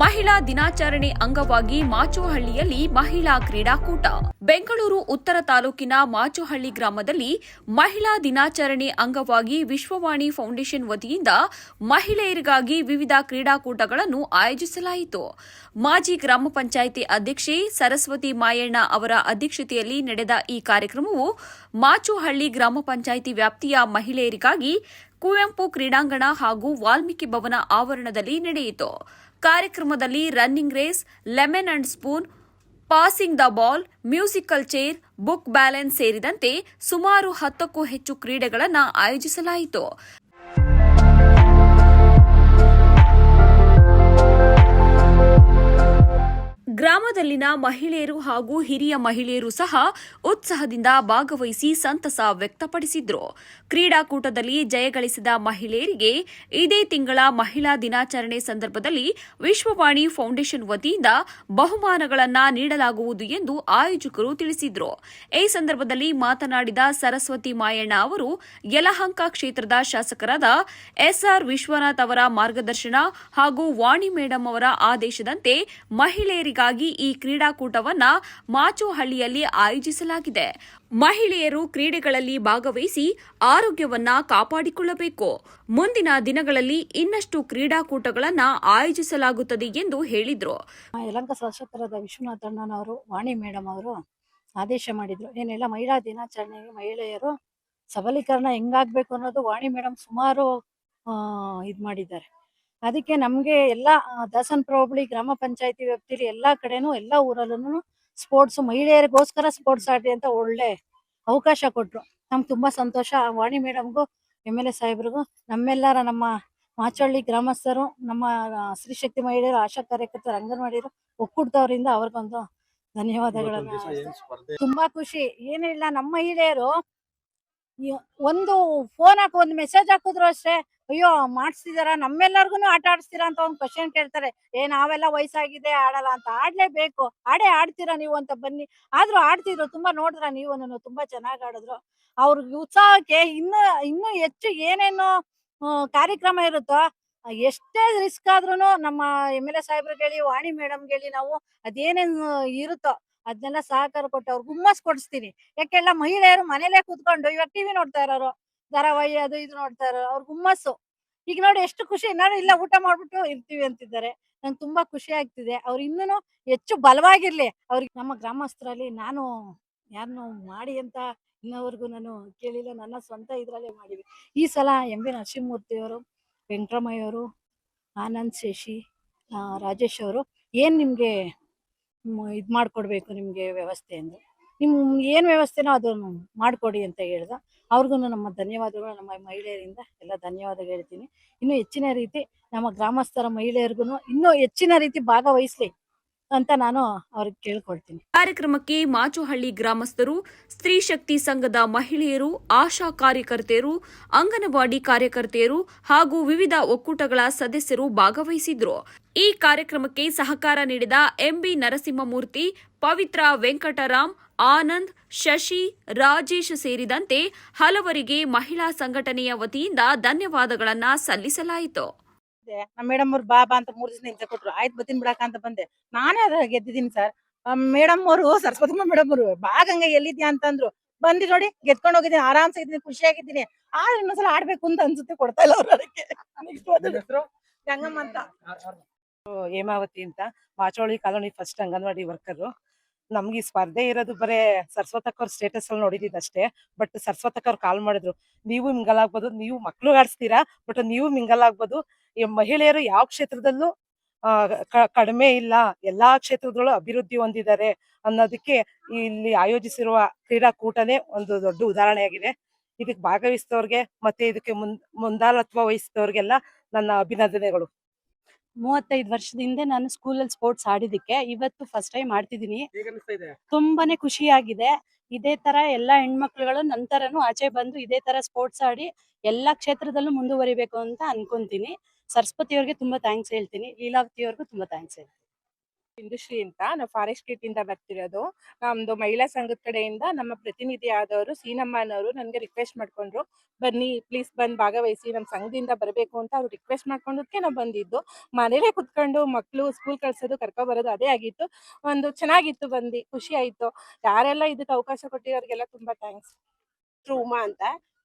ಮಹಿಳಾ ದಿನಾಚರಣೆ ಅಂಗವಾಗಿ ಮಾಚೋಹಳ್ಳಿಯಲ್ಲಿ ಮಹಿಳಾ ಕ್ರೀಡಾಕೂಟ. ಬೆಂಗಳೂರು ಉತ್ತರ ತಾಲೂಕಿನ ಮಾಚೋಹಳ್ಳಿ ಗ್ರಾಮದಲ್ಲಿ ಮಹಿಳಾ ದಿನಾಚರಣೆ ಅಂಗವಾಗಿ ವಿಶ್ವವಾಣಿ ಫೌಂಡೇಶನ್ ವತಿಯಿಂದ ಮಹಿಳೆಯರಿಗಾಗಿ ವಿವಿಧ ಕ್ರೀಡಾಕೂಟಗಳನ್ನು ಆಯೋಜಿಸಲಾಯಿತು. ಮಾಜಿ ಗ್ರಾಮ ಪಂಚಾಯಿತಿ ಅಧ್ಯಕ್ಷೆ ಸರಸ್ವತಿ ಮಾಯಣ್ಣ ಅವರ ಅಧ್ಯಕ್ಷತೆಯಲ್ಲಿ ನಡೆದ ಈ ಕಾರ್ಯಕ್ರಮವು ಮಾಚೋಹಳ್ಳಿ ಗ್ರಾಮ ಪಂಚಾಯಿತಿ ವ್ಯಾಪ್ತಿಯ ಮಹಿಳೆಯರಿಗಾಗಿ ಕುವೆಂಪು ಕ್ರೀಡಾಂಗಣ ಹಾಗೂ ವಾಲ್ಮೀಕಿ ಭವನ ಆವರಣದಲ್ಲಿ ನಡೆಯಿತು. ಕಾರ್ಯಕ್ರಮದಲ್ಲಿ running race, lemon and spoon, passing the ball, musical chair, book balance ಸೇರಿದಂತೆ ಸುಮಾರು 10ಕ್ಕೂ ಹೆಚ್ಚು ಕ್ರೀಡೆಗಳನ್ನು ಆಯೋಜಿಸಲಾಯಿತು. ಗ್ರಾಮದಲ್ಲಿನ ಮಹಿಳೆಯರು ಹಾಗೂ ಹಿರಿಯ ಮಹಿಳೆಯರು ಸಹ ಉತ್ಸಾಹದಿಂದ ಭಾಗವಹಿಸಿ ಸಂತಸ ವ್ಯಕ್ತಪಡಿಸಿದ್ರು. ಕ್ರೀಡಾಕೂಟದಲ್ಲಿ ಜಯಗಳಿಸಿದ ಮಹಿಳೆಯರಿಗೆ ಇದೇ ತಿಂಗಳ ಮಹಿಳಾ ದಿನಾಚರಣೆ ಸಂದರ್ಭದಲ್ಲಿ ವಿಶ್ವವಾಣಿ ಫೌಂಡೇಶನ್ ವತಿಯಿಂದ ಬಹುಮಾನಗಳನ್ನು ನೀಡಲಾಗುವುದು ಎಂದು ಆಯೋಜಕರು ತಿಳಿಸಿದರು. ಈ ಸಂದರ್ಭದಲ್ಲಿ ಮಾತನಾಡಿದ ಸರಸ್ವತಿ ಮಾಯಣ್ಣ ಅವರು ಯಲಹಂಕ ಕ್ಷೇತ್ರದ ಶಾಸಕರಾದ ಎಸ್ಆರ್ ವಿಶ್ವನಾಥ್ ಅವರ ಮಾರ್ಗದರ್ಶನ ಹಾಗೂ ವಾಣಿ ಮೇಡಂ ಅವರ ಆದೇಶದಂತೆ ಮಹಿಳೆಯರಿಗಾಗಿ ಈ ಕ್ರೀಡಾಕೂಟವನ್ನು ಮಾಚೋಹಳ್ಳಿಯಲ್ಲಿ ಆಯೋಜಿಸಲಾಗಿದೆ. ಮಹಿಳೆಯರು ಕ್ರೀಡೆಗಳಲ್ಲಿ ಭಾಗವಹಿಸಿ ಆರೋಗ್ಯವನ್ನ ಕಾಪಾಡಿಕೊಳ್ಳಬೇಕು. ಮುಂದಿನ ದಿನಗಳಲ್ಲಿ ಇನ್ನಷ್ಟು ಕ್ರೀಡಾಕೂಟಗಳನ್ನು ಆಯೋಜಿಸಲಾಗುತ್ತದೆ ಎಂದು ಹೇಳಿದರು. ಯಲಹಂಕ ಶಾಸಕರಾದ ವಿಶ್ವನಾಥ್ ಅಣ್ಣನವರು, ವಾಣಿ ಮೇಡಮ್ ಅವರು ಆದೇಶ ಮಾಡಿದ್ರು. ಏನೆಲ್ಲ ಮಹಿಳಾ ದಿನಾಚರಣೆಗೆ ಮಹಿಳೆಯರು ಸಬಲೀಕರಣ ಹೆಂಗಾಗ್ಬೇಕು ಅನ್ನೋದು ವಾಣಿ ಮೇಡಮ್ ಸುಮಾರು ಇದ್ ಮಾಡಿದ್ದಾರೆ. ಅದಕ್ಕೆ ನಮ್ಗೆ ಎಲ್ಲ ದಾಸನಪುರ ಹೋಬಳಿ ಗ್ರಾಮ ಪಂಚಾಯತಿ ವ್ಯಾಪ್ತಿಲಿ ಎಲ್ಲಾ ಕಡೆನೂ ಎಲ್ಲಾ ಊರಲ್ಲೂ ಸ್ಪೋರ್ಟ್ಸ್ ಮಹಿಳೆಯರಿಗೋಸ್ಕರ ಸ್ಪೋರ್ಟ್ಸ್ ಆಡಿ ಅಂತ ಒಳ್ಳೆ ಅವಕಾಶ ಕೊಟ್ರು. ನಮ್ಗೆ ತುಂಬಾ ಸಂತೋಷ. ವಾಣಿ ಮೇಡಮ್ಗೂ, MLA ಸಾಹೇಬ್ರಿಗೂ, ನಮ್ಮೆಲ್ಲರ ನಮ್ಮ ಮಾಚೋಹಳ್ಳಿ ಗ್ರಾಮಸ್ಥರು, ನಮ್ಮ ಸ್ತ್ರೀಶಕ್ತಿ ಮಹಿಳೆಯರು, ಆಶಾ ಕಾರ್ಯಕರ್ತರು, ಅಂಗನವಾಡಿಯರು ಒಕ್ಕೂಟದವರಿಂದ ಅವ್ರಿಗೊಂದು ಧನ್ಯವಾದಗಳನ್ನ. ತುಂಬಾ ಖುಷಿ. ಏನಿಲ್ಲ, ನಮ್ಮ ಮಹಿಳೆಯರು ಒಂದು ಫೋನ್ ಹಾಕಿ ಒಂದು ಮೆಸೇಜ್ ಹಾಕಿದ್ರು ಅಷ್ಟೇ, ಅಯ್ಯೋ ಮಾಡಿಸ್ತಿದಾರ, ನಮ್ಮೆಲ್ಲರಿಗೂ ಆಟ ಆಡಿಸ್ತೀರಾ ಅಂತ ಒಂದು ಕ್ವಶನ್ ಕೇಳ್ತಾರೆ. ನಾವೆಲ್ಲ ವಯಸ್ಸಾಗಿದೆ ಆಡಲ್ಲ ಅಂತ. ಆಡ್ಲೇಬೇಕು, ಆಡ್ತೀರಾ ನೀವು ಅಂತ ಬನ್ನಿ. ಆದ್ರೂ ಆಡ್ತಿದ್ರು. ತುಂಬಾ ನೋಡಿದ್ರ ನೀವು, ತುಂಬಾ ಚೆನ್ನಾಗಿ ಆಡಿದ್ರು. ಅವ್ರ ಉತ್ಸಾಹಕ್ಕೆ ಇನ್ನು ಹೆಚ್ಚು ಏನೇನು ಕಾರ್ಯಕ್ರಮ ಇರುತ್ತೋ, ಎಷ್ಟೇ ರಿಸ್ಕ್ ಆದ್ರೂನು ನಮ್ಮ MLA ಸಾಹೇಬ್ರಿಗೆ ಹೇಳಿ, ವಾಣಿ ಮೇಡಮ್ಗೆ ಹೇಳಿ, ನಾವು ಅದೇನೇನು ಇರುತ್ತೋ ಅದನ್ನೆಲ್ಲ ಸಹಕಾರ ಕೊಟ್ಟು ಅವ್ರಿಗೆ ಹುಮ್ಮಸ್ ಕೊಡಿಸ್ತೀನಿ. ಯಾಕೆಲ್ಲ ಮಹಿಳೆಯರು ಮನೇಲೆ ಕೂತ್ಕೊಂಡು ಇವಾಗ ಟಿವಿ ನೋಡ್ತಾ ಇರೋರು, ಧಾರಾವಾಹಿ ಅದು ಇದು ನೋಡ್ತಾ ಇರೋರು, ಅವ್ರಿಗೆ ಹುಮ್ಮಸ್ಸು. ಈಗ ನೋಡಿ ಎಷ್ಟು ಖುಷಿ. ನಾನು ಇಲ್ಲ, ಊಟ ಮಾಡ್ಬಿಟ್ಟು ಇರ್ತೀವಿ ಅಂತಿದ್ದಾರೆ. ನಂಗೆ ತುಂಬಾ ಖುಷಿ ಆಗ್ತಿದೆ. ಅವ್ರು ಇನ್ನೂ ಹೆಚ್ಚು ಬಲವಾಗಿರ್ಲಿ. ಅವ್ರಿಗೆ ನಮ್ಮ ಗ್ರಾಮಸ್ಥರಲ್ಲಿ ನಾನು ಯಾರನ್ನು ಮಾಡಿ ಅಂತ ಇನ್ನವರೆಗೂ ನಾನು ಕೇಳಿಲ್ಲ. ನನ್ನ ಸ್ವಂತ ಇದ್ರಲ್ಲೇ ಮಾಡಿವಿ. ಈ ಸಲ MB ನರಸಿಂಹಮೂರ್ತಿಯವರು, ವೆಂಕಟರಮಯ್ಯವರು, ಆನಂದ್ ಶಶಿ, ರಾಜೇಶ್ ಅವರು ಏನ್ ನಿಮ್ಗೆ ಇದ್ ಮಾಡ್ಕೊಡ್ಬೇಕು ನಿಮ್ಗೆ ವ್ಯವಸ್ಥೆ ಅಂದ್ರೆ, ನಿಮ್ ಏನ್ ವ್ಯವಸ್ಥೆನೋ ಅದನ್ನು ಮಾಡ್ಕೊಡಿ ಅಂತ ಹೇಳ್ದ. ಅವ್ರಿಗೂ ನಮ್ಮ ಧನ್ಯವಾದಗಳು. ನಮ್ಮ ಮಹಿಳೆಯರಿಂದ ಎಲ್ಲ ಧನ್ಯವಾದಗಳು ಹೇಳ್ತೀನಿ. ಇನ್ನು ಹೆಚ್ಚಿನ ರೀತಿ ನಮ್ಮ ಗ್ರಾಮಸ್ಥರ ಮಹಿಳೆಯರಿಗೂ ಇನ್ನೂ ಹೆಚ್ಚಿನ ರೀತಿ ಭಾಗವಹಿಸ್ಲಿ ಅಂತ ನಾನು ಅವ್ರಿಗೆ ಕೇಳ್ಕೊಳ್ತೀನಿ. ಕಾರ್ಯಕ್ರಮಕ್ಕೆ ಮಾಚೋಹಳ್ಳಿ ಗ್ರಾಮಸ್ಥರು, ಸ್ತ್ರೀ ಶಕ್ತಿ ಸಂಘದ ಮಹಿಳೆಯರು, ಆಶಾ ಕಾರ್ಯಕರ್ತೆಯರು, ಅಂಗನವಾಡಿ ಕಾರ್ಯಕರ್ತೆಯರು ಹಾಗೂ ವಿವಿಧ ಒಕ್ಕೂಟಗಳ ಸದಸ್ಯರು ಭಾಗವಹಿಸಿದ್ರು. ಈ ಕಾರ್ಯಕ್ರಮಕ್ಕೆ ಸಹಕಾರ ನೀಡಿದ MB ನರಸಿಂಹಮೂರ್ತಿ, ಪವಿತ್ರ ವೆಂಕಟರಾಮ್, ಆನಂದ್, ಶಶಿ, ರಾಜೇಶ್ ಸೇರಿದಂತೆ ಹಲವರಿಗೆ ಮಹಿಳಾ ಸಂಘಟನೆಯ ವತಿಯಿಂದ ಧನ್ಯವಾದಗಳನ್ನು ಸಲ್ಲಿಸಲಾಯಿತು. ನಮ್ಮ ಮೇಡಮ್ ಅವ್ರು ಬಾ ಅಂತ 3 ದಿವಸ ನಿಂತ ಕೊಟ್ರು. ಆಯ್ತು ಬತ್ತೀನಿ ಬಿಡಾಕ ಅಂತ ಬಂದೆ. ನಾನೇ ಅದ ಗೆದ್ದಿದ್ದೀನಿ ಸರ್. ಮೇಡಮ್ ಅವರು, ಸರಸ್ವತಮ್ಮ ಮೇಡಮ್ ಅವರು ಗಂಗ ಎಲ್ಲಿದ್ಯಾ ಅಂತಂದ್ರು. ಬಂದಿ ನೋಡಿ, ಗೆದ್ಕೊಂಡು ಹೋಗಿದ್ದೀನಿ, ಆರಾಮ್ಸೆ ಇದ್ದೀನಿ, ಖುಷಿಯಾಗಿದ್ದೀನಿ. ಆದ್ರೆ ಇನ್ನೊಂದ್ಸಲ ಆಡ್ಬೇಕು ಅಂತ ಅನ್ಸುತ್ತೆ, ಕೊಡ್ತಾ ಇಲ್ಲ ಅವ್ರು. ಅದಕ್ಕೆ ಗಂಗಮ್ಮ ಅಂತ, ಹೇಮಾವತಿ ಅಂತ, Macholi colony first anganwadi worker. ನಮ್ಗೆ ಈ ಸ್ಪರ್ಧೆ ಇರೋದು ಬರೇ ಸರಸ್ವತಕ್ಕ ಅವ್ರ ಸ್ಟೇಟಸ್ ಅಲ್ಲಿ ನೋಡಿದಿದ್ದು ಅಷ್ಟೇ. ಬಟ್ ಸರಸ್ವತಕ್ಕ ಅವ್ರು ಕಾಲ್ ಮಾಡಿದ್ರು, ನೀವು ಮಿಂಗಲ್ ಆಗ್ಬೋದು, ನೀವು ಮಕ್ಳು ಆಡಿಸ್ತೀರಾ, ಬಟ್ ನೀವು ಮಿಂಗಲ್ ಆಗ್ಬೋದು. ಈ ಮಹಿಳೆಯರು ಯಾವ ಕ್ಷೇತ್ರದಲ್ಲೂ ಕಡಿಮೆ ಇಲ್ಲ, ಎಲ್ಲಾ ಕ್ಷೇತ್ರದಲ್ಲೂ ಅಭಿವೃದ್ಧಿ ಹೊಂದಿದ್ದಾರೆ ಅನ್ನೋದಕ್ಕೆ ಇಲ್ಲಿ ಆಯೋಜಿಸಿರುವ ಕ್ರೀಡಾಕೂಟನೇ ಒಂದು ದೊಡ್ಡ ಉದಾಹರಣೆಯಾಗಿದೆ. ಇದಕ್ಕೆ ಭಾಗವಹಿಸಿದವ್ರಿಗೆ ಮತ್ತೆ ಇದಕ್ಕೆ ಮುಂದಾಳತ್ವ ವಹಿಸಿದವ್ರಿಗೆಲ್ಲ ನನ್ನ ಅಭಿನಂದನೆಗಳು. 35 ವರ್ಷದ ಹಿಂದೆ ನಾನು ಸ್ಕೂಲಲ್ಲಿ ಸ್ಪೋರ್ಟ್ಸ್ ಆಡಿದಕ್ಕೆ ಇವತ್ತು ಫಸ್ಟ್ ಟೈಮ್ ಆಡ್ತಿದ್ದೀನಿ. ತುಂಬಾನೇ ಖುಷಿಯಾಗಿದೆ. ಇದೇ ತರ ಎಲ್ಲಾ ಹೆಣ್ಮಕ್ಳುಗಳು ನಂತರನು ಆಚೆ ಬಂದು ಇದೇ ತರ ಸ್ಪೋರ್ಟ್ಸ್ ಆಡಿ ಎಲ್ಲಾ ಕ್ಷೇತ್ರದಲ್ಲೂ ಮುಂದುವರಿಬೇಕು ಅಂತ ಅನ್ಕೊಂತೀನಿ. ಸರಸ್ವತಿ ಅವ್ರಿಗೆ ತುಂಬಾ ಥ್ಯಾಂಕ್ಸ್ ಹೇಳ್ತೀನಿ. ಲೀಲಾವತಿ ಅವ್ರಿಗೂ ತುಂಬಾ ಥ್ಯಾಂಕ್ಸ್ ಹೇಳ್ತೀನಿ. ಇಂದುಶ್ರೀ ಅಂತ ನಾವು ಫಾರೆಸ್ಟ್ ಗೇಟ್ ಇಂದ ಬರ್ತಿರೋದು. ನಮ್ದು ಮಹಿಳಾ ಸಂಘದ ಕಡೆಯಿಂದ ನಮ್ಮ ಪ್ರತಿನಿಧಿ ಆದವರು ಸೀನಮ್ಮನವರು ನನಗೆ ರಿಕ್ವೆಸ್ಟ್ ಮಾಡ್ಕೊಂಡ್ರು, ಬನ್ನಿ ಪ್ಲೀಸ್ ಬಂದು ಭಾಗವಹಿಸಿ, ನಮ್ಮ ಸಂಘದಿಂದ ಬರಬೇಕು ಅಂತ ಅವ್ರು ರಿಕ್ವೆಸ್ಟ್ ಮಾಡ್ಕೊಂಡದಕ್ಕೆ ನಾವು ಬಂದಿದ್ದು. ಮನೇಲೇ ಕುತ್ಕೊಂಡು ಮಕ್ಕಳು ಸ್ಕೂಲ್ ಕಳ್ಸೋದು ಕರ್ಕೊಬರೋದು ಅದೇ ಆಗಿತ್ತು. ಒಂದು ಚೆನ್ನಾಗಿತ್ತು, ಬಂದು ಖುಷಿ ಆಯ್ತು. ಯಾರೆಲ್ಲ ಇದಕ್ಕೆ ಅವಕಾಶ ಕೊಟ್ಟಿರೋರಿಗೆಲ್ಲ ತುಂಬಾ ಥ್ಯಾಂಕ್ಸ್. ಉಮಾ ಅಂತ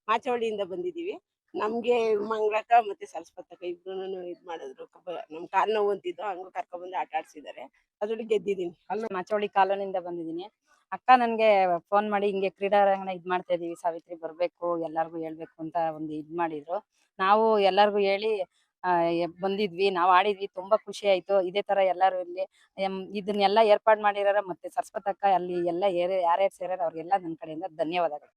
ಮಾಚವಳ್ಳಿಯಿಂದ ಬಂದಿದ್ದೀವಿ. ನಮ್ಗೆ ಮಂಗಳಕ್ಕ ಮತ್ತೆ ಸರಸ್ವತಕ್ಕ ಇಬ್ರುನು ಇದ್ ಮಾಡಿದ್ರು. ನಮ್ ಕಾಲ್ ನೋವು ಅಂತಿದ್ದು, ಹಂಗ ಕರ್ಕೊಂಡ್ಬಂದು ಆಟ ಆಡ್ಸಿದ್ದಾರೆ. ಅದ್ರಲ್ಲಿ ಗೆದ್ದಿದ್ದೀನಿ. ಮಾಚವಳ್ಳಿ ಕಾಲೋನಿಯಿಂದ ಬಂದಿದ್ದೀನಿ. ಅಕ್ಕ ನನ್ಗೆ ಫೋನ್ ಮಾಡಿ ಹಿಂಗೆ ಕ್ರೀಡಾರಂಗಣ ಇದ್ ಮಾಡ್ತಾ ಇದೀವಿ ಸಾವಿತ್ರಿ, ಬರ್ಬೇಕು ಎಲ್ಲಾರ್ಗು ಹೇಳ್ಬೇಕು ಅಂತ ಒಂದು ಇದ್ ಮಾಡಿದ್ರು. ನಾವು ಎಲ್ಲಾರ್ಗು ಹೇಳಿ ಬಂದಿದ್ವಿ, ನಾವ್ ಆಡಿದ್ವಿ, ತುಂಬಾ ಖುಷಿ ಆಯ್ತು. ಇದೇ ತರ ಎಲ್ಲಾರು ಇಲ್ಲಿ ಇದನ್ನೆಲ್ಲ ಏರ್ಪಾಡ್ ಮಾಡಿರೋರ ಮತ್ತೆ ಸರಸ್ವತಕ್ಕ ಅಲ್ಲಿ ಎಲ್ಲ ಯಾರ್ಯಾರು ಸೇರ್ಯಾರ ಅವ್ರಿಗೆಲ್ಲ ನನ್ನ ಕಡೆಯಿಂದ ಧನ್ಯವಾದಗಳು.